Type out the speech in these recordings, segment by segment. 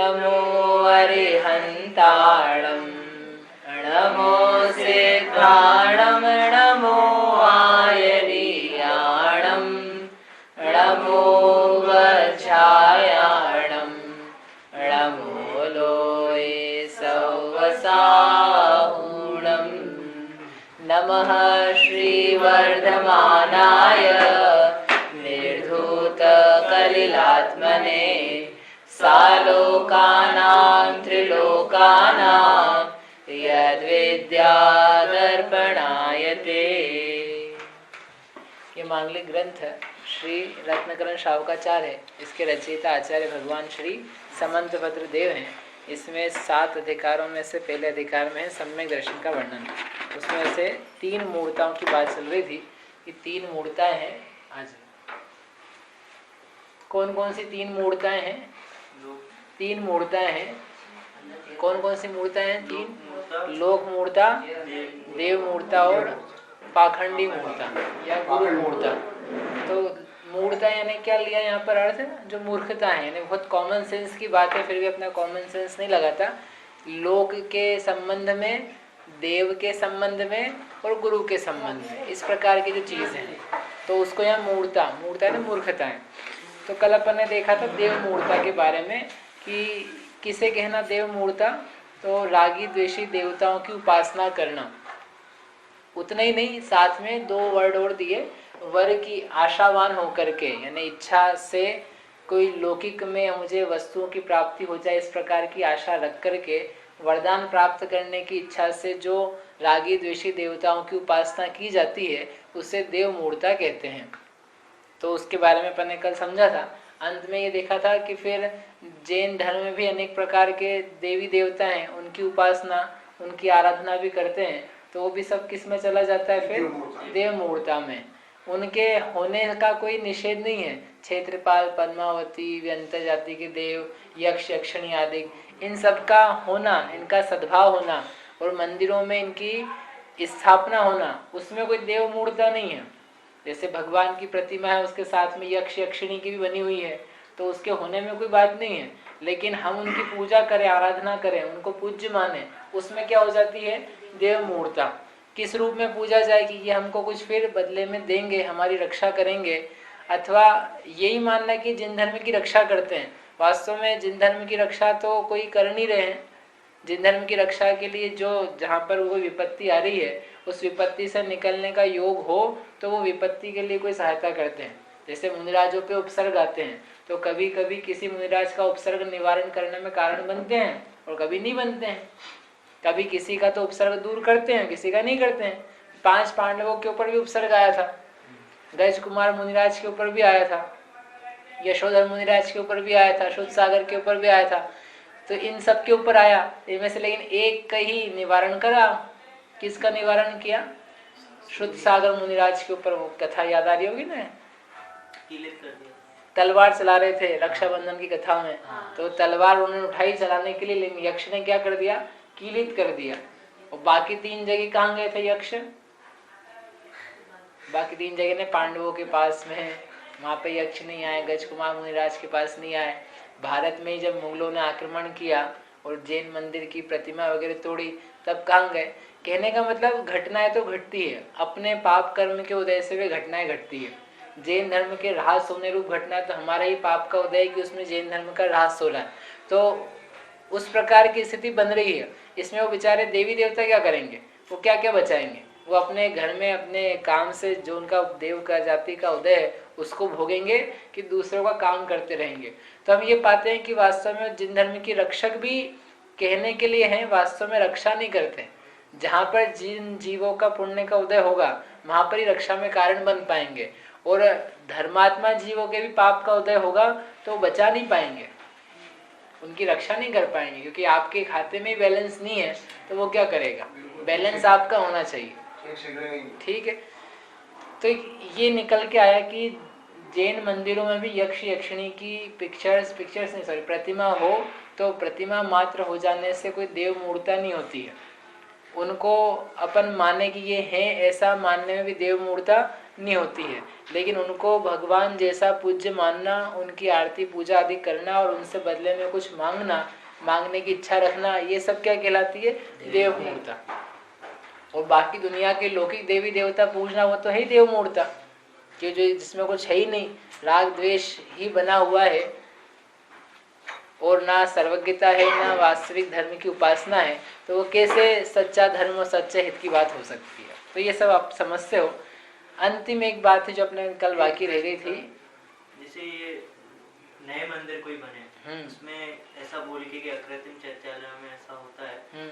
नमो अरिहन्ताणं नमो सिद्धाणं नमो आयर्याणं नमो वज्रायाणं नमो लोये सौवसाहुणं नमः श्रीवर्धमानाय निर्धूतकलिलात्मने सालोकानां त्रिलोकानां यद्विद्यादर्पणायते। ये मांगलिक ग्रंथ श्री रत्नकरण शावकाचार्य है। इसके रचयिता आचार्य भगवान श्री समंतभद्र देव हैं। इसमें 7 अधिकारों में से पहले अधिकार में है सम्यक दर्शन का वर्णन। उसमें से 3 मूर्ताओं की बात चल रही थी कि 3 मूर्ताएं हैं। आज कौन कौन सी 3 मूर्ताएं हैं? 3 मूर्ताएं हैं। कौन कौन सी मूर्ताएं हैं? 3 लोक मूर्ता, देव मूर्ता और पाखंडी मूर्ता या गुरु मूर्ता। तो मूर्ता यानी क्या लिया यहाँ पर अर्थ? जो मूर्खता है, यानी बहुत कॉमन सेंस की बात है, फिर भी अपना कॉमन सेंस नहीं लगाता। लोक के संबंध में, देव के संबंध में और गुरु के संबंध में, इस प्रकार की जो चीज़ है तो उसको यहाँ मूर्ता है ना, मूर्खता है। तो कल अपन ने देखा था देव मूर्ता के बारे में कि किसे कहना देव मूर्ता? तो रागी द्वेषी देवताओं की उपासना करना। उतना ही नहीं, साथ में 2 वर्ड और दिए, वर की आशावान होकर के, यानी इच्छा से कोई लौकिक में मुझे वस्तुओं की प्राप्ति हो जाए, इस प्रकार की आशा रख करके वरदान प्राप्त करने की इच्छा से जो रागी द्वेषी देवताओं की उपासना की जाती है उसे देव मूर्ता कहते हैं। तो उसके बारे में अपन ने कल समझा था। अंत में ये देखा था कि फिर जैन धर्म में भी अनेक प्रकार के देवी देवता हैं, उनकी उपासना, उनकी आराधना भी करते हैं। तो वो भी सब किस में चला जाता है? फिर देव मूर्ता में। उनके होने का कोई निषेध नहीं है। क्षेत्रपाल, पद्मावती, व्यंत जाति के देव, यक्ष, यक्षिणी आदि, इन सब का होना, इनका सद्भाव होना और मंदिरों में इनकी स्थापना होना, उसमें कोई देव मूर्ता नहीं है। जैसे भगवान की प्रतिमा है, उसके साथ में यक्ष यक्षिणी की भी बनी हुई है, तो उसके होने में कोई बात नहीं है। लेकिन हम उनकी पूजा करें, आराधना करें, उनको पूज्य माने, उसमें क्या हो जाती है? देव मूर्ता। किस रूप में पूजा जाएगी? ये हमको कुछ फिर बदले में देंगे, हमारी रक्षा करेंगे, अथवा यही मानना कि जिन धर्म की रक्षा करते हैं, वास्तव में जिन धर्म की रक्षा तो कोई कर नहीं रहे हैं। जिन धर्म की रक्षा के लिए जो जहाँ पर वो विपत्ति आ रही है, उस विपत्ति से निकलने का योग हो तो वो विपत्ति के लिए कोई सहायता करते हैं। जैसे मुनिराजों पे उपसर्ग आते हैं, तो कभी कभी किसी मुनिराज का उपसर्ग निवारण करने में कारण बनते हैं और कभी नहीं बनते हैं। कभी किसी का तो उपसर्ग दूर करते हैं, किसी का नहीं करते हैं। 5 पांडवों के ऊपर भी उपसर्ग आया था, गज कुमार मुनिराज के ऊपर भी आया था, यशोधर मुनिराज के ऊपर भी आया था, शुद्ध सागर के ऊपर भी आया था। तो इन सब के ऊपर आया इनमें से, लेकिन एक का ही निवारण करा। किसका निवारण किया? शुद्ध सागर मुनिराज के ऊपर। वो कथा याद आ रही होगी ना, तलवार चला रहे थे रक्षाबंधन की कथा में। तो तलवार उन्होंने उठाई चलाने के लिए, लेकिन यक्ष ने क्या कर दिया? कीलित कर दिया। और बाकी 3 जगह कहाँ गए थे यक्ष? बाकी 3 जगह ने पांडवों के पास में, वहां पे यक्ष नहीं आए, गज कुमार मुनिराज के पास नहीं आए। भारत में जब मुगलों ने आक्रमण किया और जैन मंदिर की प्रतिमा वगैरह तोड़ी, तब कहाँ गए? कहने का मतलब घटनाएं तो घटती है, अपने पाप कर्म के उदय से वे घटनाएं घटती है। जैन धर्म के ह्रास होने रूप घटना तो हमारा ही पाप का उदय कि उसमें जैन धर्म का ह्रास हो रहा है। तो उस प्रकार की स्थिति बन रही है। इसमें वो बेचारे देवी देवता क्या करेंगे? वो क्या क्या बचाएंगे? वो अपने घर में अपने काम से जो उनका देव का जाति का उदय है उसको भोगेंगे कि दूसरों का काम करते रहेंगे। तो हम ये पाते हैं कि वास्तव में जिन धर्म की रक्षक भी कहने के लिए हैं, वास्तव में रक्षा नहीं करते। जहाँ पर जिन जीवों का पुण्य का उदय होगा वहाँ पर ही रक्षा में कारण बन पाएंगे, और धर्मात्मा जीवों के भी पाप का उदय होगा तो बचा नहीं पाएंगे, उनकी रक्षा नहीं कर पाएंगे, क्योंकि आपके खाते में बैलेंस नहीं है तो वो क्या करेगा? बैलेंस आपका होना चाहिए। ठीक है। तो ये निकल के आया कि जैन मंदिरों में भी यक्ष यक्षिणी की पिक्चर्स नहीं सॉरी प्रतिमा हो तो प्रतिमा मात्र हो जाने से कोई देव मूर्ता नहीं होती है। उनको अपन माने कि ये है, ऐसा मानने में भी देव मूर्ता नहीं होती है। लेकिन उनको भगवान जैसा पूज्य मानना, उनकी आरती पूजा आदि करना और उनसे बदले में कुछ मांगना, मांगने की इच्छा रखना, ये सब क्या कहलाती है? देव मूर्ता। और बाकी दुनिया के लौकिक देवी देवता पूजना वो तो है ही देव मूर्ता, कि जो जिसमें कुछ है ही नहीं, राग द्वेष ही बना हुआ है और ना सर्वज्ञता है ना वास्तविक धर्म की उपासना है, तो वो कैसे सच्चा धर्म और सच्चे हित की बात हो सकती है? तो ये सब आप समझते हो। अंतिम एक बात थी जो अपने कल बाकी रह गई थी, जैसे ये नए मंदिर कोई बने उसमें ऐसा बोल के कि अकृत्रिम चैत्यालय में ऐसा होता है,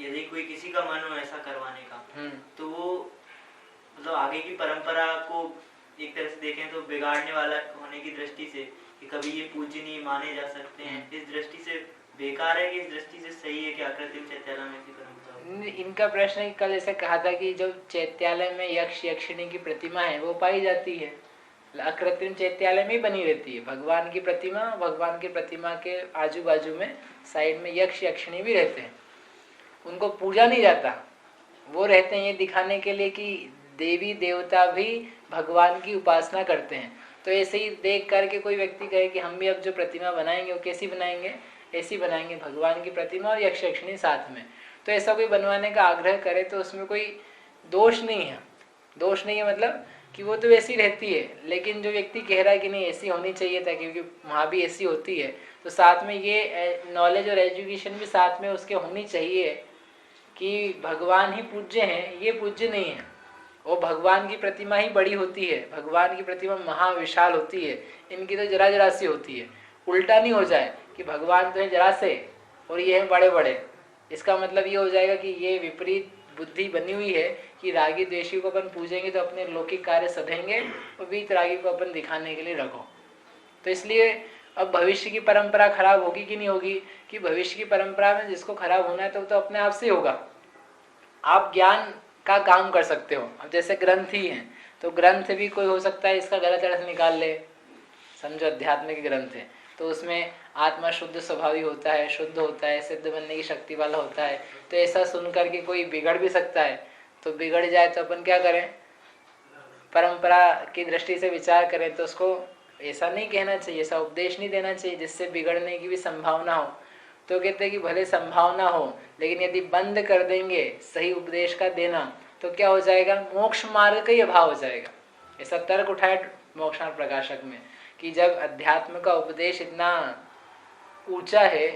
यदि कोई किसी का मन हो ऐसा करवाने का, तो वो मतलब आगे की परंपरा को एक तरह से देखें तो बिगाड़ने वाला होने की दृष्टि से कि कभी ये पूजनीय माने जा सकते हैं, इस दृष्टि से बेकार है कि इस दृष्टि से सही है कि अकृत्रिम चैत्यालय में ऐसी परंपरा? इनका प्रश्न है, कल ऐसे कहा था कि जो चैत्यालय में यक्ष यक्षिणी की प्रतिमा है वो पाई जाती है, अकृत्रिम चैत्यालय में ही बनी रहती है। भगवान की प्रतिमा, भगवान की प्रतिमा के आजू बाजू में साइड में यक्ष यक्षिणी भी रहते हैं, उनको पूजा नहीं जाता। वो रहते हैं ये दिखाने के लिए कि देवी देवता भी भगवान की उपासना करते हैं। तो ऐसे ही देख करके कोई व्यक्ति कहे कि हम भी अब जो प्रतिमा बनाएंगे वो कैसी बनाएंगे? ऐसी बनाएंगे, भगवान की प्रतिमा और यक्ष यक्षिणी साथ में। तो ऐसा कोई बनवाने का आग्रह करे तो उसमें कोई दोष नहीं है। दोष नहीं है मतलब कि वो तो वैसी रहती है, लेकिन जो व्यक्ति कह रहा है कि नहीं ऐसी होनी चाहिए था क्योंकि वहाँ भी ऐसी होती है, तो साथ में ये नॉलेज और एजुकेशन भी साथ में उसके होनी चाहिए कि भगवान ही पूज्य हैं, ये पूज्य नहीं है। वो भगवान की प्रतिमा ही बड़ी होती है, भगवान की प्रतिमा महाविशाल होती है, इनकी तो जरा जरा सी होती है। उल्टा नहीं हो जाए कि भगवान तो है जरा से और ये है बड़े बड़े, इसका मतलब ये हो जाएगा कि ये विपरीत बुद्धि बनी हुई है कि रागी द्वेषी को अपन पूजेंगे तो अपने लौकिक कार्य सधेंगे और वीत रागी को अपन दिखाने के लिए रखो। तो इसलिए अब भविष्य की परंपरा खराब होगी कि नहीं होगी? कि भविष्य की परंपरा में जिसको खराब होना है तो अपने आप से होगा। आप ज्ञान का काम कर सकते हो। अब जैसे ग्रंथ ही हैं तो ग्रंथ भी कोई हो सकता है इसका गलत अर्थ निकाल ले, समझो अध्यात्म के ग्रंथ है तो उसमें आत्मा शुद्ध स्वभावी होता है, शुद्ध होता है, सिद्ध बनने की शक्ति वाला होता है, तो ऐसा सुन करके कोई बिगड़ भी सकता है। तो बिगड़ जाए तो अपन क्या करें? परंपरा की दृष्टि से विचार करें तो उसको ऐसा नहीं कहना चाहिए, ऐसा उपदेश नहीं देना चाहिए जिससे बिगड़ने की भी संभावना हो। तो कहते हैं कि भले संभावना हो लेकिन यदि बंद कर देंगे सही उपदेश का देना तो क्या हो जाएगा? मोक्ष मार्ग का ही अभाव हो जाएगा। ऐसा तर्क उठाया मोक्षार्थ प्रकाशक में कि जब अध्यात्म का उपदेश इतना ऊंचा है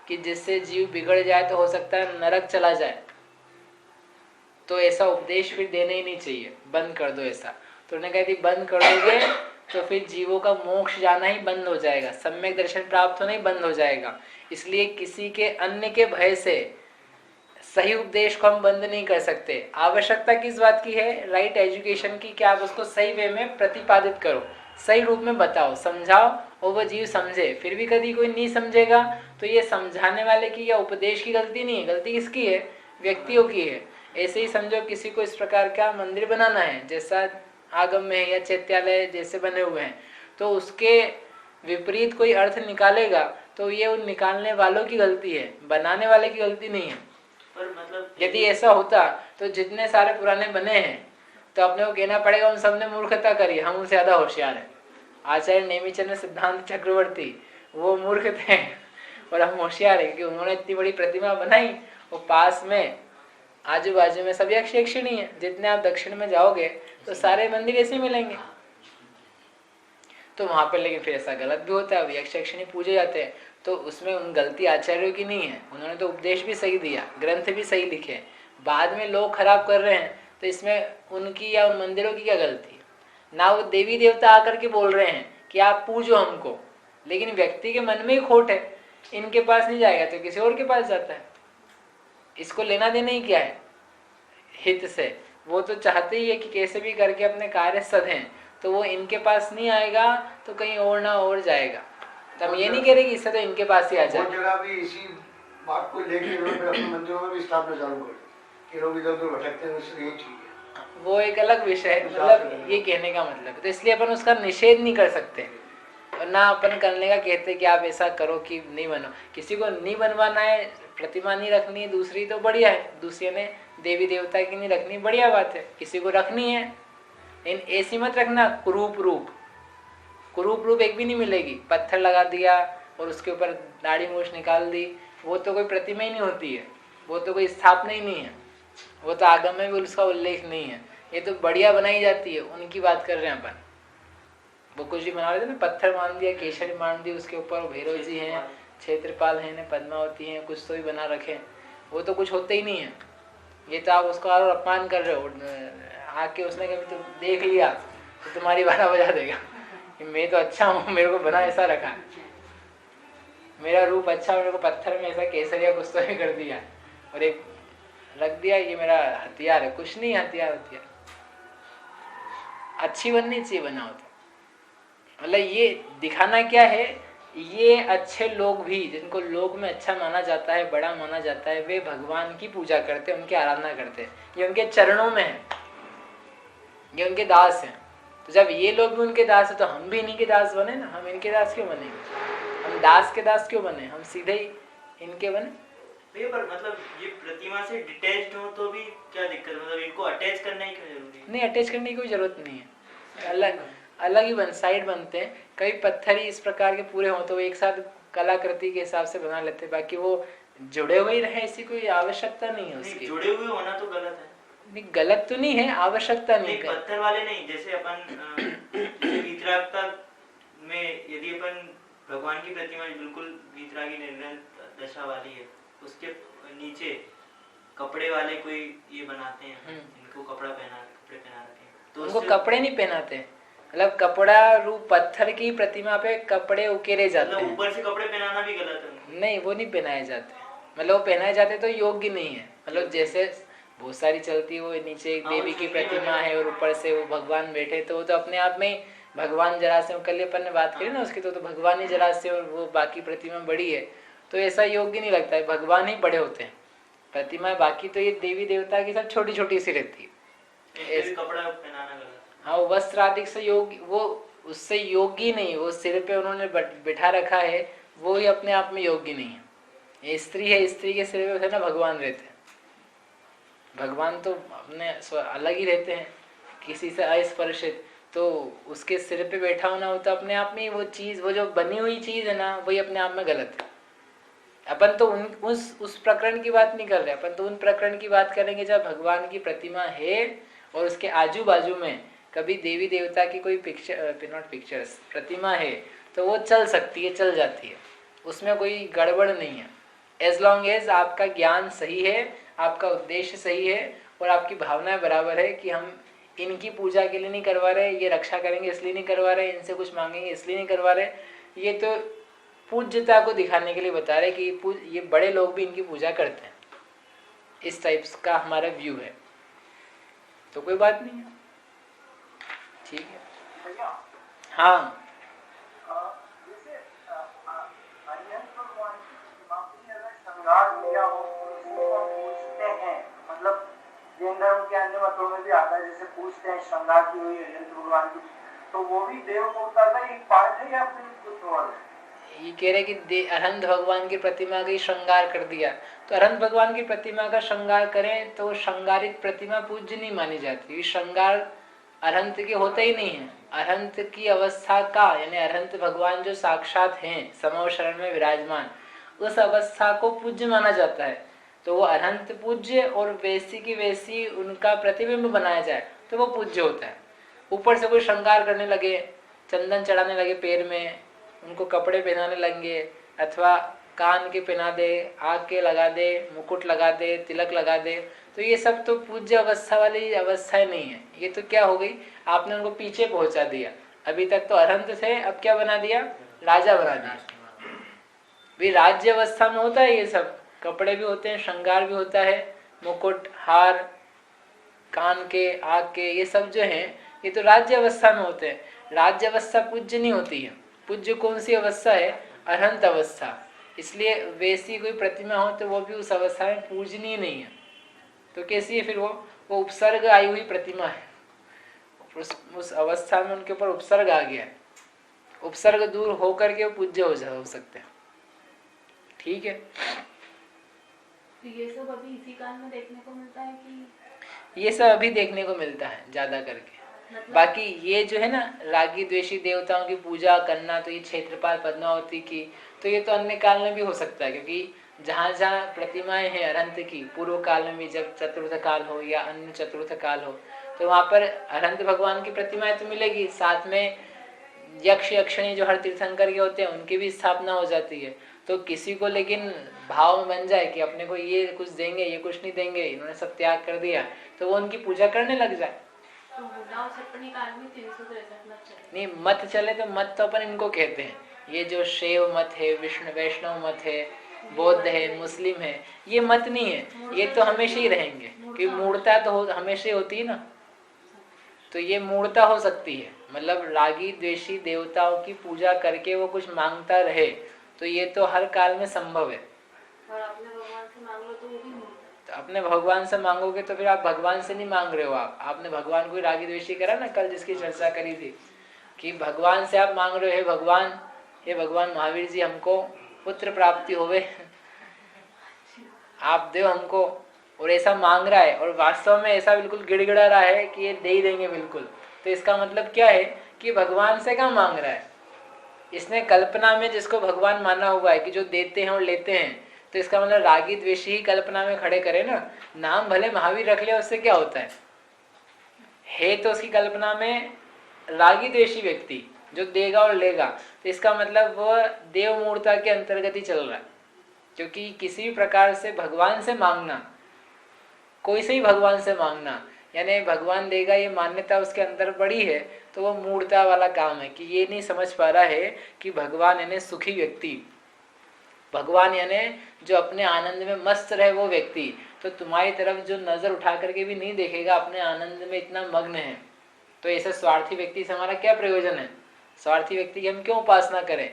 कि जिससे जीव बिगड़ जाए तो हो सकता है नरक चला जाए, तो ऐसा उपदेश फिर देना ही नहीं चाहिए, बंद कर दो ऐसा। तो उन्होंने कहा थी बंद कर दोगे तो फिर जीवों का मोक्ष जाना ही बंद हो जाएगा, सम्यक दर्शन प्राप्त होना ही बंद हो जाएगा। इसलिए किसी के अन्य के भय से सही उपदेश को हम बंद नहीं कर सकते। आवश्यकता किस बात की है? राइट एजुकेशन की, कि आप उसको सही वे में प्रतिपादित करो, सही रूप में बताओ, समझाओ और वह जीव समझे। फिर भी कभी कोई नहीं समझेगा तो ये समझाने वाले की या उपदेश की गलती नहीं है, गलती किसकी है? व्यक्तियों की है। ऐसे ही समझो किसी को इस प्रकार का मंदिर बनाना है जैसा आगम में है या चैत्यालय जैसे बने हुए हैं, तो उसके विपरीत कोई अर्थ निकालेगा तो ये उन निकालने वालों की गलती है, बनाने वाले की गलती नहीं है। पर मतलब यदि ऐसा होता तो जितने सारे पुराने बने हैं तो अपने को कहना पड़ेगा उन सबने मूर्खता करी, हम उनसे ज्यादा होशियार हैं। आचार्य नेमिचंद्र सिद्धांत चक्रवर्ती वो मूर्ख थे और हम होशियार है क्योंकि उन्होंने इतनी बड़ी प्रतिमा बनाई, वो पास में आजू बाजू में सब यक्ष यक्षिणी है। जितने आप दक्षिण में जाओगे तो सारे मंदिर ऐसे मिलेंगे। तो वहां पर लेकिन फिर ऐसा गलत भी होता है, यक्ष यक्षिणी पूजे जाते हैं, तो उसमें उन गलती आचार्यों की नहीं है। उन्होंने तो उपदेश भी सही दिया, ग्रंथ भी सही लिखे, बाद में लोग खराब कर रहे हैं तो इसमें उनकी या उन मंदिरों की क्या गलती है? ना वो देवी देवता आकर के बोल रहे हैं कि आप पूजो हमको, लेकिन व्यक्ति के मन में ही खोट है, इनके पास नहीं जाएगा तो किसी और के पास जाता है। इसको लेना देना ही क्या है हित से? वो तो चाहते ही है कि कैसे भी करके अपने कार्य सधें, तो वो इनके पास नहीं आएगा तो कहीं और ना और जाएगा। तो हम ये नहीं कह रहे कि इससे तो इनके पास ही आ जाए। जगह भी इसी बात को लेके अपने मंदिरों में भी स्थापना चालू कर कि लोग इधर उधर भटकते हैं, उससे ठीक है, वो एक अलग विषय है, मतलब ये कहने का मतलब। तो इसलिए अपन उसका निषेध नहीं कर सकते और ना अपन करने का कहते कि आप ऐसा करो कि नहीं बनो। किसी को नहीं बनवाना है, प्रतिमा नहीं रखनी है दूसरी तो बढ़िया है, दूसरे ने देवी देवता की नहीं रखनी, बढ़िया बात है। किसी को रखनी है इन ऐसी मत रखना कुरूप रूप, कुरूप रूप एक भी नहीं मिलेगी। पत्थर लगा दिया और उसके ऊपर दाढ़ी मूछ निकाल दी, वो तो कोई प्रतिमा ही नहीं होती है, वो तो कोई स्थापना ही नहीं है, वो तो आगम में भी उसका उल्लेख नहीं है। ये तो बढ़िया बनाई जाती है, उनकी बात कर रहे हैं अपन। वो कुछ भी बना रहे थे ना, पत्थर मान दिया, केसरी मान दी, उसके ऊपर भैरव जी हैं, क्षेत्रपाल हैं, पद्मावती हैं, कुछ तो भी बना रखे, वो तो कुछ होते ही नहीं है। ये तो आप उसको और अपमान कर रहे हो। आके उसने कभी तो देख लिया तो तुम्हारी 12 बजा देगा कि मैं तो अच्छा हूँ, मेरे को बना ऐसा रखा, मेरा रूप अच्छा, मेरे को पत्थर में ऐसा केसरिया कुछ तो भी कर दिया और एक रख दिया, ये मेरा हथियार है। कुछ नहीं हथियार, हथियार अच्छी बननी चाहिए बनाओ तो। मतलब ये दिखाना क्या है, ये अच्छे लोग भी जिनको लोक में अच्छा माना जाता है, बड़ा माना जाता है, वे भगवान की पूजा करते हैं, उनकी आराधना करते हैं, ये उनके चरणों में है, ये उनके दास हैं। तो जब ये लोग भी उनके दास है तो हम भी इन्हीं के दास बने ना। हम इनके दास क्यों बनेंगे? हम दास के दास क्यों बने? हम सीधे ही इनके बने। पर मतलब ये प्रतिमा से डिटैच्ड हो तो भी क्या दिक्कत? मतलब इनको अटैच करना ही क्यों जरूरी है? नहीं, अटैच करने की कोई जरूरत नहीं है, अलग अलग ही साइड बनते हैं। कई पत्थर ही इस प्रकार के पूरे हों तो वो एक साथ कलाकृति के हिसाब से बना लेते हैं, बाकी वो जुड़े हुए ही रहे, ऐसी कोई आवश्यकता नहीं है उसकी। जुड़े हुए होना तो गलत है। नहीं, गलत तो नहीं है, आवश्यकता नहीं है। पत्थर वाले नहीं, जैसे अपन वीतरागता में यदि अपन भगवान की प्रतिमा बिल्कुल वीतरागी निर्णय दशा वाली है, उसके नीचे कपड़े वाले कोई ये बनाते हैं, इनको कपड़े पहना रखे, तो उनको कपड़े नहीं पहनाते, मतलब कपड़ा रूप पत्थर की प्रतिमा पे कपड़े उकेरे जाते हैं। ऊपर से कपड़े पहनाना भी गलत है? नहीं, वो नहीं पहनाए जाते, मतलब वो पहनाए जाते तो योग्य नहीं है। मतलब जैसे बहुत सारी चलती है, वो नीचे एक देवी की प्रतिमा है और ऊपर से वो भगवान बैठे, तो वो तो अपने आप में भगवान जरासंध, कल अपन ने बात करी ना उसकी, तो भगवान ही जरासंध और वो बाकी प्रतिमा बड़ी है, तो ऐसा योग्य नहीं लगता है। भगवान ही बड़े होते हैं, प्रतिमा बाकी तो ये देवी देवता की सब छोटी छोटी सी रहती है। कपड़ा पहनाना गलत। हाँ, वो वस्त्र आदि से योग्य, वो उससे योग्य नहीं, वो सिर पे उन्होंने बिठा रखा है, वो ही अपने आप में योग्य नहीं है। ये स्त्री है, स्त्री के सिर पे ना भगवान रहते हैं। भगवान तो अपने अलग ही रहते हैं, किसी से अस्पर्शित, तो उसके सिर पे बैठा होना हो तो अपने आप में वो चीज़, वो जो बनी हुई चीज़ है ना, वही अपने आप में गलत है। अपन तो उस प्रकरण की बात नहीं कर रहे, अपन तो उन प्रकरण की बात करेंगे जब भगवान की प्रतिमा है और उसके आजू बाजू में कभी देवी देवता की कोई पिक्चर्स प्रतिमा है, तो वो चल सकती है, चल जाती है, उसमें कोई गड़बड़ नहीं है। एज लॉन्ग एज आपका ज्ञान सही है, आपका उद्देश्य सही है और आपकी भावनाएं बराबर है कि हम इनकी पूजा के लिए नहीं करवा रहे, ये रक्षा करेंगे इसलिए नहीं करवा रहे, इनसे कुछ मांगेंगे इसलिए नहीं करवा रहे, ये तो पूज्यता को दिखाने के लिए बता रहे कि ये बड़े लोग भी इनकी पूजा करते हैं। इस टाइप का हमारा व्यू है, तो कोई बात नहीं है, ठीक है। हाँ, मतलब जैन धर्म के अन्य मतों में भी आता है, जैसे पूछते हैं श्रृंगार की हुई है भगवान की, तो वो भी देव मूर्ता का एक पार्ट है या फिर कुछ और है? ये कह रहे कि अरहंत भगवान की प्रतिमा का ही श्रृंगार कर दिया, तो अरहंत भगवान की प्रतिमा का श्रृंगार करें तो श्रृंगारित प्रतिमा पूज्य नहीं मानी जाती। श्रृंगार अरहंत के होते ही नहीं है। अरहंत की अवस्था का, यानी अरहंत भगवान जो साक्षात हैं समव शरण में विराजमान, उस अवस्था को पूज्य माना जाता है। तो वो अरहंत पूज्य और वैसी की वैसी उनका प्रतिबिंब बनाया जाए तो वो पूज्य होता है। ऊपर से कोई श्रृंगार करने लगे, चंदन चढ़ाने लगे पैर में, उनको कपड़े पहनाने लगेंगे, अथवा कान के पहना दे, आँख के लगा दे, मुकुट लगा दे, तिलक लगा दे, तो ये सब तो पूज्य अवस्था वाली अवस्थाएं नहीं है। ये तो क्या हो गई, आपने उनको पीछे पहुंचा दिया। अभी तक तो अरहंत थे, अब क्या बना दिया, राजा बना दिया। भी राज्य अवस्था में होता है ये सब, कपड़े भी होते हैं, श्रृंगार भी होता है, मुकुट, हार, कान के, आँख के, ये सब जो है ये तो राज्य अवस्था में होते हैं। राज्य अवस्था पूज्य नहीं होती है। पूज्य कौन सी अवस्था है, अरहंत अवस्था। इसलिए वैसी कोई प्रतिमा हो तो वो भी उस अवस्था में पूजनीय नहीं है। तो कैसी है फिर वो उपसर्ग आई हुई प्रतिमा है, उस अवस्था में उनके ऊपर उपसर्ग आ गया है, उपसर्ग दूर होकर के वो पूज्य हो सकते हैं। ठीक है, तो ये सब अभी इसी काल में देखने को मिलता है कि ये सब अभी देखने को मिलता है ज्यादा करके। बाकी ये जो है ना रागी द्वेषी देवताओं की पूजा करना, तो ये क्षेत्रपाल पद्मावती की, तो ये तो अन्य काल में भी हो सकता है, क्योंकि जहाँ जहाँ प्रतिमाएं हैं अरहंत की, पूर्व काल में भी जब चतुर्थ काल हो या अन्य चतुर्थ काल हो, तो वहाँ पर अरहंत भगवान की प्रतिमाएं तो मिलेगी, साथ में यक्ष यक्षिणी जो हर तीर्थंकर के होते हैं उनकी भी स्थापना हो जाती है। तो किसी को लेकिन भाव में बन जाए कि अपने को ये कुछ देंगे, ये कुछ नहीं देंगे, इन्होंने सब त्याग कर दिया, तो वो उनकी पूजा करने लग जाए। तो काल में 363 मत चले। नहीं, मत चले तो मत तो अपन इनको कहते हैं, ये जो शैव मत है, विष्णु वैष्णव मत है, बौद्ध है, मुस्लिम है, ये मत नहीं है, ये तो हमेशा ही रहेंगे, क्योंकि मूर्ता तो हमेशा ही होती है ना, तो ये मूर्ता हो सकती है, मतलब रागी द्वेषी देवताओं की पूजा करके वो कुछ मांगता रहे, तो ये तो हर काल में संभव है। और अपने भगवान से मांग लो तो वो भी मूर्ता। तो अपने भगवान से मांगोगे तो फिर आप भगवान से नहीं मांग रहे हो, आपने भगवान को ही रागी द्वेषी करा ना, कल जिसकी चर्चा करी थी कि भगवान से आप मांग रहे हो, हे भगवान महावीर जी हमको पुत्र प्राप्ति होवे, आप दो हमको, और ऐसा मांग रहा है, और वास्तव में ऐसा बिल्कुल गिड़गिड़ा रहा है कि ये दे ही देंगे बिल्कुल, तो इसका मतलब क्या है कि भगवान से क्या मांग रहा है, इसने कल्पना में जिसको भगवान माना हुआ है कि जो देते हैं और लेते हैं, तो इसका मतलब रागी द्वेषी ही कल्पना में खड़े करे ना, नाम भले महावीर रख लिया उससे क्या होता है तो उसकी कल्पना में रागी द्वेषी व्यक्ति जो देगा और लेगा, तो इसका मतलब वह देव मूर्ता के अंतर्गत ही चल रहा है, क्योंकि किसी भी प्रकार से भगवान से मांगना, कोई से ही भगवान से मांगना, यानी भगवान देगा ये मान्यता उसके अंदर पड़ी है, तो वो मूर्ता वाला काम है कि ये नहीं समझ पा रहा है कि भगवान यानी सुखी व्यक्ति, भगवान यानी जो अपने आनंद में मस्त रहे वो व्यक्ति, तो तुम्हारी तरफ जो नजर उठा करके भी नहीं देखेगा, अपने आनंद में इतना मग्न है, तो ऐसे स्वार्थी व्यक्ति से हमारा क्या प्रयोजन है, स्वार्थी व्यक्ति की हम क्यों उपासना करें,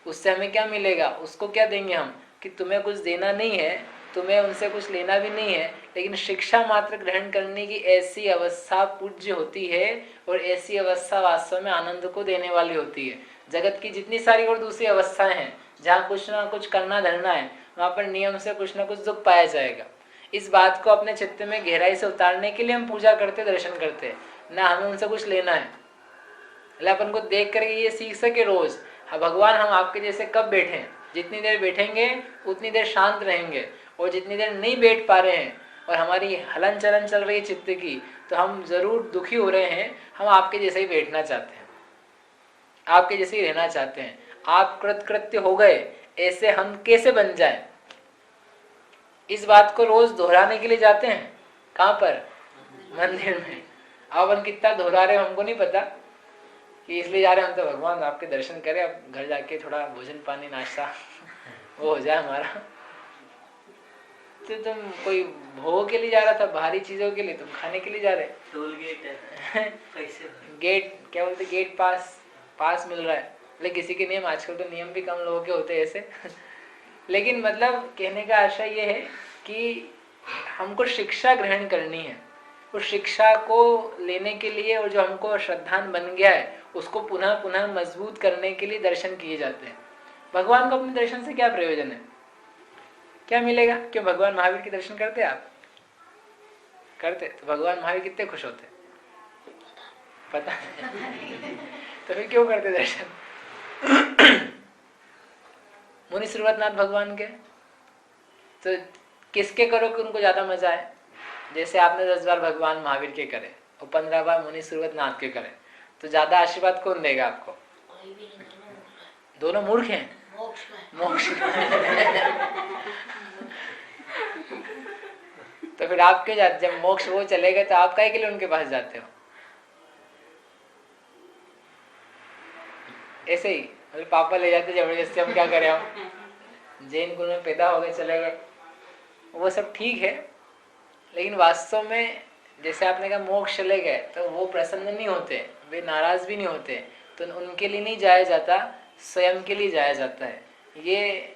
उससे हमें क्या मिलेगा, उसको क्या देंगे हम, कि तुम्हें कुछ देना नहीं है, तुम्हें उनसे कुछ लेना भी नहीं है, लेकिन शिक्षा मात्र ग्रहण करने की ऐसी अवस्था पूज्य होती है, और ऐसी अवस्था वास्तव में आनंद को देने वाली होती है। जगत की जितनी सारी और दूसरी अवस्थाएं हैं जहाँ कुछ ना कुछ करना धरना है, वहाँ पर नियम से कुछ ना कुछ दुख पाया जाएगा। इस बात को अपने चित्त में गहराई से उतारने के लिए हम पूजा करते, दर्शन करते, ना हमें उनसे कुछ लेना है। अपन को देख कर ये सीख सके रोज, हाँ भगवान हम आपके जैसे कब बैठे, जितनी देर बैठेंगे उतनी देर शांत रहेंगे, और जितनी देर नहीं बैठ पा रहे हैं और हमारी हलन चलन चल रही है चित्त की, तो हम जरूर दुखी हो रहे हैं, हम आपके जैसे ही बैठना चाहते हैं, आपके जैसे ही रहना चाहते हैं। आप कृतकृत्य हो गए, ऐसे हम कैसे बन जाएं, इस बात को रोज दोहराने के लिए जाते हैं। कहाँ पर? मंदिर में। अब हम कितना दोहरा रहे हमको नहीं पता, कि इसलिए जा रहे हम तो भगवान आपके दर्शन करें, अब घर जाके थोड़ा भोजन पानी नाश्ता वो हो जाए हमारा। तो तुम कोई भोग के लिए जा रहा था, बाहरी चीजों के लिए, तुम खाने के लिए जा रहे। टोल गेट है कैसे गेट क्या बोलते, गेट पास मिल रहा है, लेकिन किसी के नियम, आजकल तो नियम भी कम लोगों के होते हैं ऐसे लेकिन मतलब कहने का आशय ये है कि हमको शिक्षा ग्रहण करनी है, उस शिक्षा को लेने के लिए, और जो हमको श्रद्धान बन गया है उसको पुनः पुनः मजबूत करने के लिए दर्शन किए जाते हैं। भगवान को अपने दर्शन से क्या प्रयोजन है, क्या मिलेगा? क्यों भगवान महावीर के दर्शन करते आप? करते तो भगवान महावीर कितने खुश होते पता तो फिर क्यों करते दर्शन? मुनि श्रीवतनाथ भगवान के तो किसके करो कि उनको ज्यादा मजा आए? जैसे आपने 10 बार भगवान महावीर के करे और 15 बार मुनि श्रीवतनाथ के करे, तो ज्यादा आशीर्वाद कौन देगा आपको? दोनों मूर्ख हैं। मोक्ष तो फिर आप क्यों जाते? जब मोक्ष वो चले गए तो आप काहे के लिए उनके पास जाते हो? ऐसे ही मतलब पापा ले जाते जबरदस्ती, हम क्या करें, हम जैन कुल में पैदा हो गए चले गए, वो सब ठीक है, लेकिन वास्तव में जैसे आपने कहा मोक्ष चले गए तो वो प्रसन्न नहीं होते, वे नाराज भी नहीं होते, तो उनके लिए नहीं जाया जाता, स्वयं के लिए जाया जाता है। ये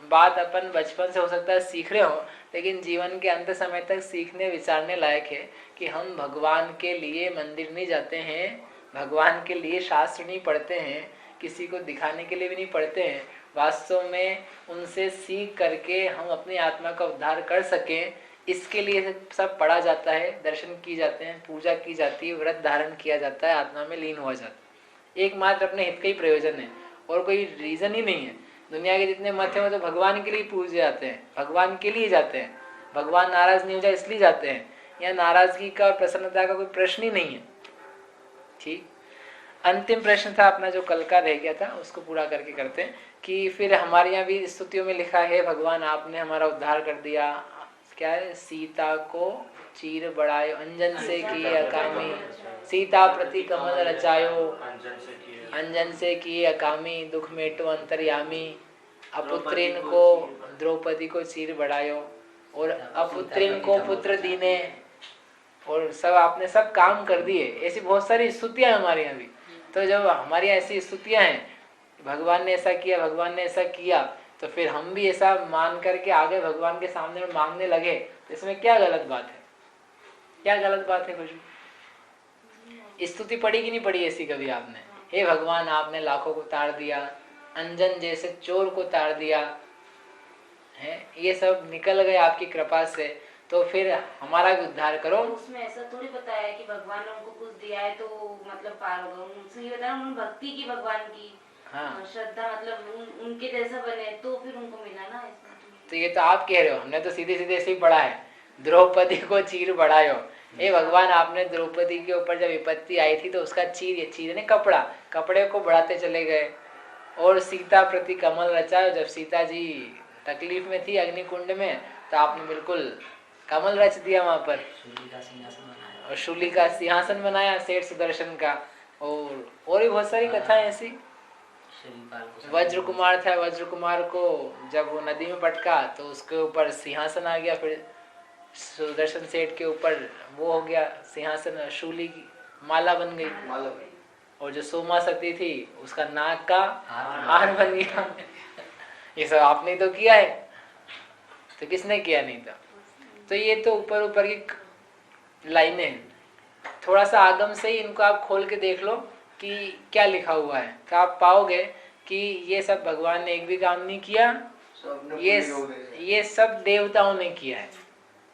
बात अपन बचपन से हो सकता है सीख रहे हो, लेकिन जीवन के अंत समय तक सीखने विचारने लायक है कि हम भगवान के लिए मंदिर नहीं जाते हैं, भगवान के लिए शास्त्र नहीं पढ़ते हैं, किसी को दिखाने के लिए भी नहीं पढ़ते हैं, वास्तव में उनसे सीख करके हम अपनी आत्मा का उद्धार कर सकें, इसके लिए सब पढ़ा जाता है, दर्शन किए जाते हैं, पूजा की जाती है, व्रत धारण किया जाता है, आत्मा में लीन हुआ जाता है। एकमात्र अपने हित का ही प्रयोजन है और कोई रीजन ही नहीं है। दुनिया के जितने मत हैं वो तो भगवान के लिए पूजे जाते हैं, भगवान के लिए जाते हैं। भगवान नाराज नहीं हो जाए इसलिए जाते हैं। यहाँ नाराजगी का प्रसन्नता का कोई प्रश्न ही नहीं है। ठीक, अंतिम प्रश्न था अपना जो कल का रह गया था, उसको पूरा करके करते हैं कि फिर हमारे यहाँ भी स्तुतियों में लिखा है भगवान आपने हमारा उद्धार कर दिया। क्या है? सीता को चीर बढ़ायो, अंजन से किए अकामी, सीता प्रति कमल रचायो, अंजन से किए अकामी, दुख मेटो अंतर्यामी, अपुत्रिन को द्रौपदी को चीर बढ़ायो और अपुत्रिन को पुत्र दीने, और सब आपने सब काम कर दिए। ऐसी बहुत सारी स्तुतियां हमारे यहाँ भी। तो जब हमारी ऐसी स्तुतियां हैं, भगवान ने ऐसा किया, भगवान ने ऐसा किया, तो फिर हम भी ऐसा मान करके आगे भगवान के सामने मांगने लगे, तो इसमें क्या गलत बात है? क्या गलत बात है? कुछ स्तुति पढ़ी कि नहीं पढ़ी ऐसी कभी आपने? हे भगवान आपने लाखों को ताड़ दिया, अंजन जैसे चोर को ताड़ दिया है, ये सब निकल गए आपकी कृपा से, तो फिर हमारा भी उद्धार करो। उसमें ऐसा थोड़ी बताया है कि भगवान ने उनको कुछ दिया है तो मतलब पार होगा। उनसे ये बताया उन्होंने भक्ति की भगवान की, हाँ, श्रद्धा, मतलब उनके जैसा बने तो फिर उनको मिला ना। तो ये तो आप कह रहे हो, हमने तो सीधे सीधे ऐसे ही पढ़ा है, द्रौपदी को चीर बढ़ायो। हे भगवान आपने द्रौपदी के ऊपर जब विपत्ति आई थी तो उसका चीर ने कपड़े को बढ़ाते चले गए। और सीता प्रति कमल रचायो, जब सीता जी तकलीफ में थी अग्निकुंड में, तो आपने बिल्कुल कमल रच दिया वहां पर, और शूली का सिंहासन बनाया सेठ सुदर्शन का। और भी बहुत सारी कथाएं ऐसी। वज्र कुमार था, वज्र कुमार को जब वो नदी में पटका तो उसके ऊपर सिंहासन आ गया, फिर सुदर्शन सेठ के ऊपर वो हो गया सिंहासन, शूली की माला बन गई। और जो सोमा सती थी उसका नाक का हार बन गया। ये सब आपने तो किया है, तो किसने किया नहीं था? तो ये तो ऊपर ऊपर की लाइनें हैं। थोड़ा सा आगम से ही इनको आप खोल के देख लो कि क्या लिखा हुआ है, तो आप पाओगे कि ये सब भगवान ने एक भी काम नहीं किया, ये सब देवताओं ने किया है।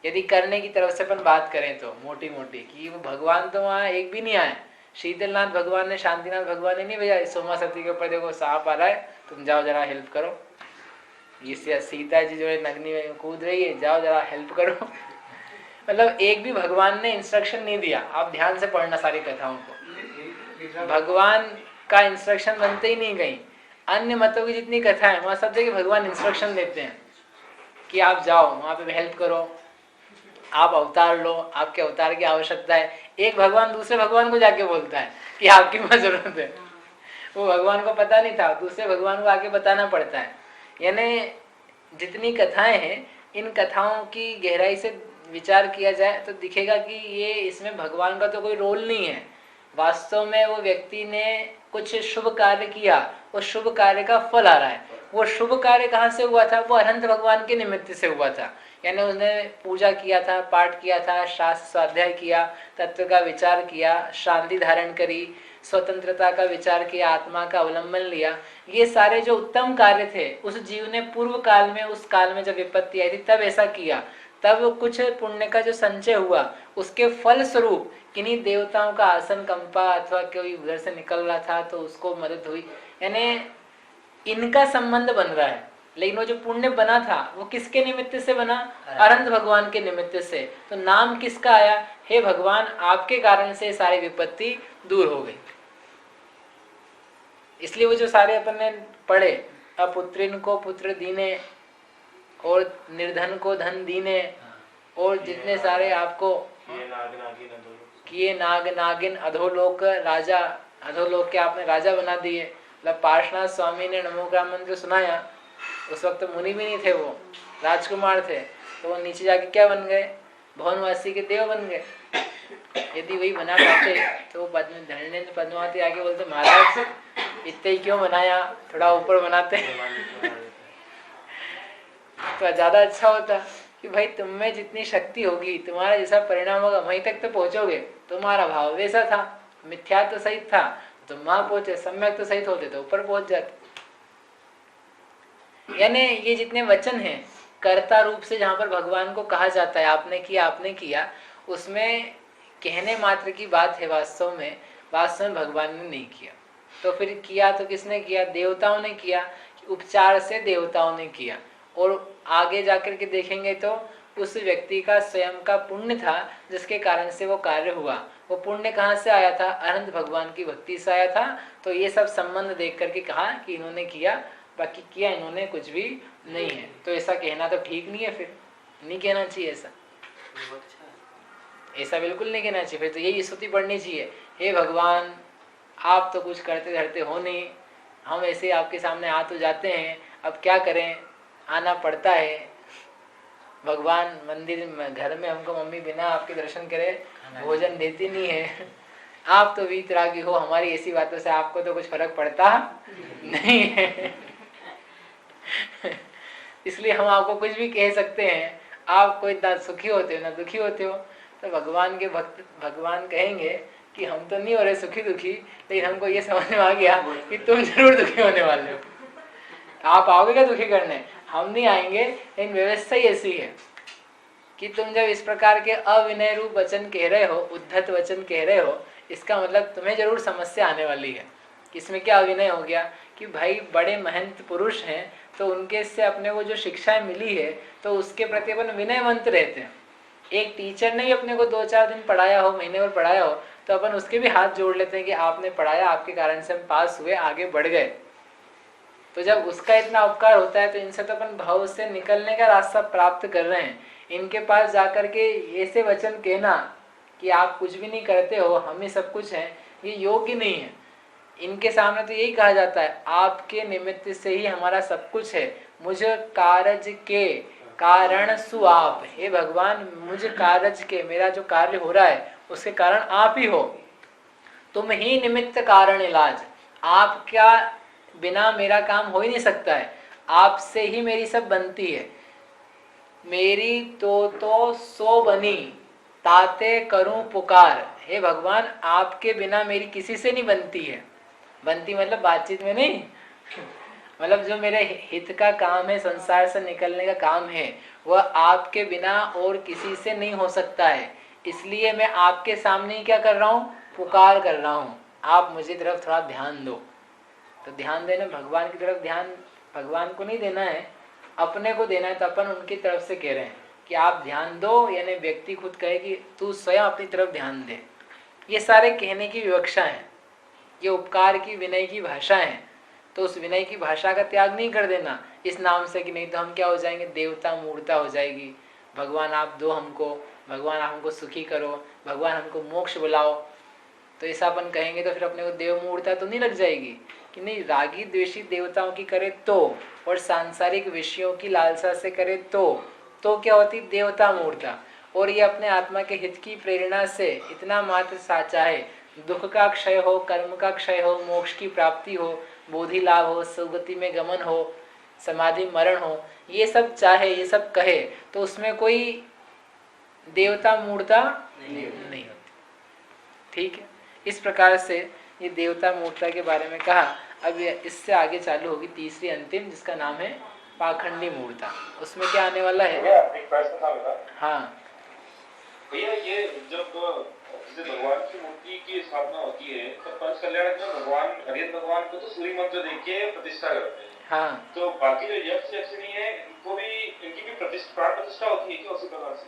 यदि करने की तरफ से अपन बात करें तो मोटी मोटी कि वो भगवान तो वहाँ एक भी नहीं आए। शीतलनाथ भगवान ने, शांतिनाथ भगवान ने नहीं भेजा सोमा सती के ऊपर देखो सांप आ रहा है, तुम जाओ जरा हेल्प करो। ये सीता जी जो है नग्नी में कूद रही है, जाओ जरा हेल्प करो। मतलब एक भी भगवान ने इंस्ट्रक्शन नहीं दिया। आप ध्यान से पढ़ना सारी कथाओं को, भगवान का इंस्ट्रक्शन बनते ही नहीं कहीं। अन्य मतों की जितनी कथा है वहां सब जगह भगवान इंस्ट्रक्शन देते हैं कि आप जाओ वहां पे हेल्प करो, आप अवतार लो, आपके अवतार की आवश्यकता है। एक भगवान दूसरे भगवान को जाके बोलता है कि आपकी वहां जरूरत है। वो भगवान को पता नहीं था, दूसरे भगवान को आके बताना पड़ता है। यानी जितनी कथाएं हैं, इन कथाओं की गहराई से विचार किया जाए तो दिखेगा कि ये इसमें भगवान का तो कोई रोल नहीं है। वास्तव में वो व्यक्ति ने कुछ शुभ कार्य किया, उस शुभ कार्य का फल आ रहा है। वो शुभ कार्य कहाँ से हुआ था? वो अनंत भगवान के निमित्त से हुआ था। यानी उसने पूजा किया था, पाठ किया था, शास्त्र स्वाध्याय किया, तत्व का विचार किया, शांति धारण करी, स्वतंत्रता का विचार किया, आत्मा का अवलंबन लिया। ये सारे जो उत्तम कार्य थे उस जीव ने पूर्व काल में, उस काल में जब विपत्ति आई थी तब ऐसा किया। तब कुछ पुण्य का जो संचय हुआ उसके फल स्वरूप किन्हीं देवताओं का आसन कंपा अथवा कोई उधर से निकल रहा था तो उसको मदद हुई। यानी इनका संबंध बन रहा है। लेकिन वो जो पुण्य बना था वो किसके निमित्त से बना? अनंत भगवान के निमित्त से। तो नाम किसका आया? हे भगवान आपके कारण से सारी विपत्ति दूर हो गई। इसलिए वो जो सारे अपन ने पढ़े, अपुत्रिन को पुत्र दीने और निर्धन को धन दीने, और जितने सारे आपको किए नाग नागिन अधोलोक राजा, अधोलोक के आपने राजा बना दिए। मतलब पार्श्वनाथ स्वामी ने नमोग्राम मंत्र सुनाया, उस वक्त तो मुनि भी नहीं थे, वो राजकुमार थे, तो वो नीचे जाके क्या बन गए? भवनवासी के देव बन गए। यदि वही बना पाते तो धरणेन्द्र पद्मावती आगे बोलते महाराज इतने ही क्यों बनाया, थोड़ा ऊपर बनाते तो ज्यादा अच्छा होता कि भाई तुम में जितनी शक्ति होगी, तुम्हारा जैसा परिणाम होगा, वहीं तक तो पहुंचोगे। तुम्हारा भाव वैसा था, मिथ्या तो सही था, तुम वहां पहुंचे, सम्यक तो सही होते तो ऊपर पहुंच जाते। यानी ये जितने वचन हैं कर्ता रूप से जहाँ पर भगवान को कहा जाता है आपने किया, उसमें कहने मात्र की बात है, वास्तव में भगवान ने नहीं किया। तो फिर किया तो किसने किया? देवताओं ने किया, उपचार से देवताओं ने किया। और आगे जाकर के देखेंगे तो उस व्यक्ति का स्वयं का पुण्य था जिसके कारण से वो कार्य हुआ। वो पुण्य कहाँ से आया था? अनंत भगवान की भक्ति से आया था। तो ये सब संबंध देख करके कहा कि इन्होंने किया, बाकी किया इन्होंने कुछ भी नहीं है। तो ऐसा कहना तो ठीक नहीं है, फिर नहीं कहना चाहिए ऐसा बिल्कुल नहीं कहना चाहिए। फिर तो यही स्तुति पढ़नी चाहिए, हे भगवान आप तो कुछ करते धरते हो नहीं, हम ऐसे आपके सामने आ तो जाते हैं, अब क्या करें, आना पड़ता है। भगवान मंदिर में, घर में हमको मम्मी बिना आपके दर्शन करे भोजन देती नहीं है। आप तो वीतरागी हो, हमारी ऐसी बातों से आपको तो कुछ फर्क पड़ता नहीं है। इसलिए हम आपको कुछ भी कह सकते हैं, आप कोई ना सुखी होते हो ना दुखी होते हो। तो भगवान के भक्त भगवान कहेंगे कि हम तो नहीं हो रहे सुखी दुखी, लेकिन हमको ये समझ में आ गया कि तुम जरूर दुखी होने वाले हो। आप आओगे क्या दुखी करने? हम नहीं आएंगे, लेकिन व्यवस्था ही ऐसी है कि तुम जब इस प्रकार के अविनय रूप वचन कह रहे हो, उद्धत वचन कह रहे हो, इसका मतलब तुम्हें जरूर समस्या आने वाली है। इसमें क्या अविनय हो गया कि भाई बड़े महंत पुरुष हैं, तो उनके से अपने को जो शिक्षाएं मिली है तो उसके प्रति अपन विनयवंत रहते हैं। एक टीचर ने भी अपने को 2-4 दिन पढ़ाया हो, महीने भर पढ़ाया हो, तो अपन उसके भी हाथ जोड़ लेते हैं कि आपने पढ़ाया, आपके कारण से हम पास हुए, आगे बढ़ गए। तो जब उसका इतना उपकार होता है तो इनसे तो अपन भाव से निकलने का रास्ता प्राप्त कर रहे हैं। इनके पास जाकर के ऐसे वचन कहना कि आप कुछ भी नहीं करते हो, हम ही सब कुछ हैं, ये योग्य नहीं है। इनके सामने तो यही कहा जाता है, आपके निमित्त से ही हमारा सब कुछ है, मुझे कारज के कारण सु आप, हे भगवान मुझे कारज के, मेरा जो कार्य हो रहा है उसके कारण आप ही हो, तुम ही निमित्त कारण इलाज, आपका बिना मेरा काम हो ही नहीं सकता है, आपसे ही मेरी सब बनती है। मेरी तो सो बनी ताते करूं पुकार, हे भगवान आपके बिना मेरी किसी से नहीं बनती है। बनती मतलब बातचीत में नहीं, मतलब जो मेरे हित का काम है, संसार से निकलने का काम है, वह आपके बिना और किसी से नहीं हो सकता है। इसलिए मैं आपके सामने क्या कर रहा हूँ? पुकार कर रहा हूँ, आप मुझे तरफ थोड़ा ध्यान दो। तो ध्यान देना भगवान की तरफ, ध्यान भगवान को नहीं देना है, अपने को देना है। तो अपन उनकी तरफ से कह रहे हैं कि आप ध्यान दो, यानी व्यक्ति खुद कहे कि तू स्वयं अपनी तरफ ध्यान दे। ये सारे कहने की विवक्षा है, ये उपकार की विनय की भाषा है। तो उस विनय की भाषा का त्याग नहीं कर देना इस नाम से कि नहीं तो हम क्या हो जाएंगे, देवता मूर्ता हो जाएगी। भगवान आप दो हमको, भगवान आप हमको सुखी करो, भगवान हमको मोक्ष बुलाओ। तो ऐसा अपन कहेंगे तो फिर अपने को देव मूर्ता तो नहीं लग जाएगी कि नहीं, रागी द्वेषी देवताओं की करे तो, और सांसारिक विषयों की लालसा से करे तो क्या होती? देवता मूर्ता। और ये अपने आत्मा के हित की प्रेरणा से इतना मात्र साचा है, दुख का क्षय हो, कर्म का क्षय हो, मोक्ष की प्राप्ति हो, बोधि लाभ हो, सुगति में गमन हो, समाधि मरण हो, ये सब चाहे, ये सब कहे, तो उसमें कोई देवता मूर्ता नहीं होती। ठीक है, इस प्रकार से ये देवता मूर्ता के बारे में कहा। अब इससे आगे चालू होगी तीसरी अंतिम, जिसका नाम है पाखंडी मूर्ता। उसमें क्या आने वाला है? एक प्रश्न था मेरा। हाँ भैया, ये जब भगवान की मूर्ति की स्थापना होती है तो पंच कल्याण में भगवान हरिहर भगवान को तो सूर्य मंत्र देके प्रतिष्ठा करते हैं। हाँ, तो बाकी जो यक्ष यक्षिणी है इनको भी, इनकी भी प्राण प्रतिष्ठा होती है क्या उसी प्रकार से?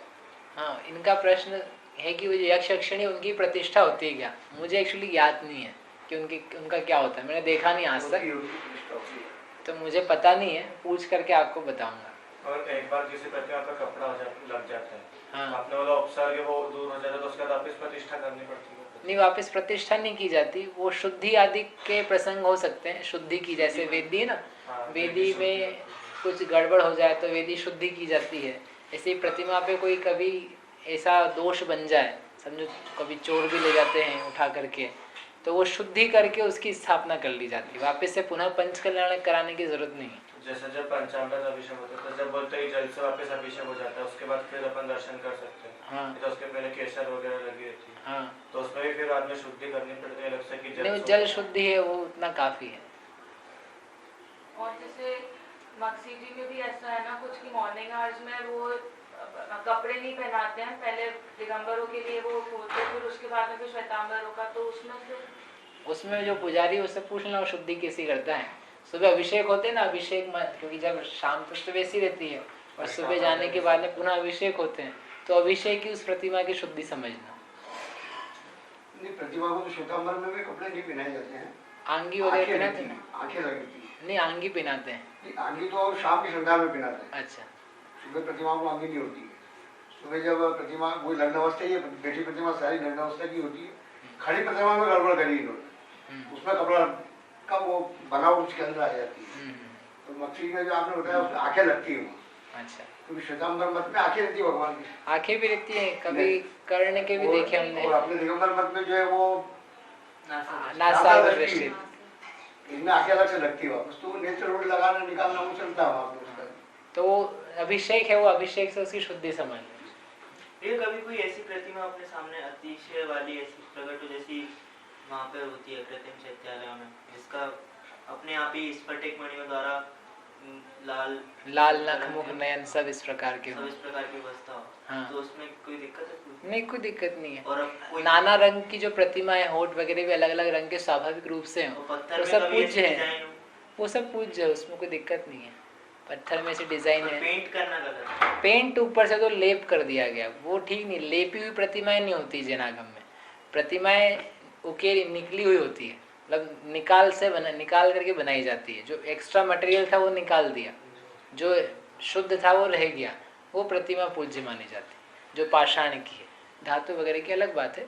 हाँ, इनका प्रश्न है कि वो जो यक्ष यक्षिणी उनकी प्रतिष्ठा होती है क्या? मुझे एक्चुअली याद नहीं है कि उनका क्या होता है, मैंने देखा नहीं आज तक, तो मुझे पता नहीं है, पूछ करके आपको बताऊंगा। और एक बार किसी प्रतिमा पर कपड़ा लग जाता है, हाँ, आपने बोला उपसर्ग वो दूर हो जाता है तो उसके बाद वापस प्रतिष्ठा करनी पड़ती है? नहीं, वापस प्रतिष्ठा नहीं की जाती, वो शुद्धि आदि के प्रसंग हो सकते हैं। शुद्धि की, जैसे वेदी ना, वेदी में कुछ गड़बड़ हो जाए तो वेदी शुद्धि की जाती है। ऐसे प्रतिमा पे कोई कभी ऐसा दोष बन जाए, समझो कभी चोर भी ले जाते हैं उठा करके, तो वो शुद्धि करके उसकी स्थापना कर ली जाती है। वापस से पुनः पंच कल्याण कराने की जरूरत नहीं है। जैसे जब पंचामृत अभिषेक होता है तो जब बोलते ही जल से वापस अभिषेक हो जाता है, उसके बाद फिर अपन दर्शन कर सकते हैं। हाँ, तो उसके पहले केसर वगैरह लगी रहती है। हाँ, तो उसमें भी फिर आदमी शुद्धि करनी पड़ती है अलग से कि नहीं, जल शुद्धि है वो उतना काफी है। और जैसे मक्सी जी में भी ऐसा है ना कुछ कि मॉर्निंग आवर्स में वो कपड़े नहीं पहनाते हैं, पहले दिगंबरों के लिए वो होते, फिर उसके बाद में फिर श्वेतांबरों का, तो उसमें जो पुजारी उससे पूछना शुद्धि कैसी करता है। सुबह अभिषेक होते हैं ना, अभिषेक मत, क्योंकि जब शाम तक तो वैसी रहती है और सुबह जाने के बाद में पुनः अभिषेक होते हैं, तो अभिषेक की उस प्रतिमा की शुद्धि समझना। नहीं, प्रतिमा को तो श्वेतांबर में भी कपड़े नहीं पहनाए जाते हैं, आंगी वगैरह पहनाते हैं, आंखें लगती है। नहीं आंगी पहनाते हैं, आंगी तो शाम के श्रृंगार में पहनाते हैं। अच्छा, सुबह प्रतिमा को आंगी नहीं होती है। सुबह जब प्रतिमा वो लग्न अवस्था ही, बैठी प्रतिमा सारी लग्न अवस्था की होती है। खड़ी प्रतिमा में गड़बड़ करी इन्होंने, उसमें कपड़ा का वो बनावट उसके अंदर आ जाती है। तो मछली में जो आपने बताया उसमें आंखें लगती है। अच्छा, क्योंकि श्वेतांबर मत में आंखें रहती है भगवान की, आंखें भी रहती हैं, कभी करने के भी देखे हमने। और अपने दिगंबर मत में जो है वो नासा दृष्टि, इनमें आंखें अलग से लगती है वापस, तो नेत्र रोड लगाना निकालना वो चलता है वहाँ पे उसका। तो वो अभिषेक है, वो अभिषेक से उसकी शुद्धि समझ। ये कभी कोई ऐसी प्रतिमा अपने सामने अतिशय वाली ऐसी प्रकट हो जैसी वहाँ पे होती है कृत्रिम चैत्यालयों में, जिसका अपने आप ही स्फटिक मणियों द्वारा लाल नख मुख नयन सब इस प्रकार के सब इस प्रकार की अवस्था हो। हाँ। तो उसमें कोई दिक्कत है? नहीं, कोई दिक्कत नहीं है। और नाना रंग की जो प्रतिमा है, होठ वगैरह भी अलग अलग रंग के स्वाभाविक रूप से हैं, वो सब पूज्य है, वो सब पूज्य है, उसमें कोई दिक्कत नहीं है। पत्थर में से डिजाइन है, पेंट करना गलत है। पेंट ऊपर से तो लेप कर दिया गया, वो ठीक नहीं। लेपी हुई प्रतिमाएं नहीं होती जैन आगम में, प्रतिमाएं उकेरी निकली हुई होती है, मतलब निकाल करके बनाई जाती है। जो एक्स्ट्रा मटेरियल था वो निकाल दिया, जो शुद्ध था वो रह गया, वो प्रतिमा पूज्य मानी जाती है। जो पाषाण की है, धातु वगैरह की अलग बात है,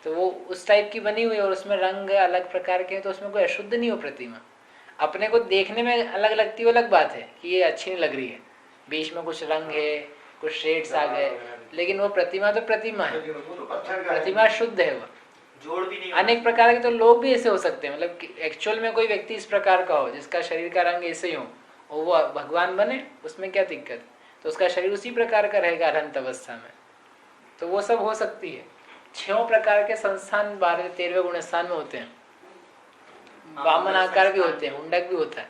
तो वो उस टाइप की बनी हुई है और उसमें रंग अलग प्रकार के हैं, तो उसमें कोई अशुद्ध नहीं हो प्रतिमा। अपने को देखने में अलग लगती है, अलग बात है कि ये अच्छी नहीं लग रही है, बीच में कुछ रंग है, कुछ शेड्स आ गए, लेकिन वो प्रतिमा तो प्रतिमा है, प्रतिमा शुद्ध है। वो जोड़ भी नहीं, अनेक प्रकार के तो लोग भी ऐसे हो सकते हैं, मतलब एक्चुअल में कोई व्यक्ति इस प्रकार का हो जिसका शरीर का रंग ऐसे ही हो और वो भगवान बने, उसमें क्या दिक्कत? तो उसका शरीर उसी प्रकार का रहेगा अनंत अवस्था में, तो वो सब हो सकती है। 6 प्रकार के संस्थान 12-13वें गुण स्थान में होते हैं। वामन आकार भी होते हैं, मुंडक भी होता है,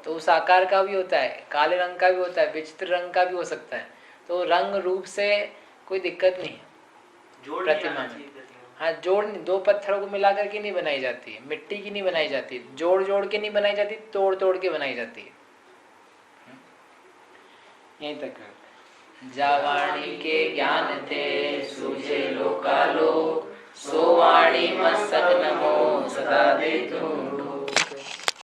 तो उस आकार का भी होता है, काले रंग का भी होता है, विचित्र रंग का भी हो सकता है। तो रंग रूप से कोई दिक्कत नहीं है प्रतिमा में। हाँ, जोड़ 2 पत्थरों को मिला करके नहीं बनाई जाती है, मिट्टी की नहीं बनाई जाती, जोड़ के नहीं बनाई जाती, तोड़ के बनाई जाती है। यहीं तक। जावाणी के ज्ञान थे सूझे लोकालोक, सो वाणी मस्तक नमो सदा दे तुम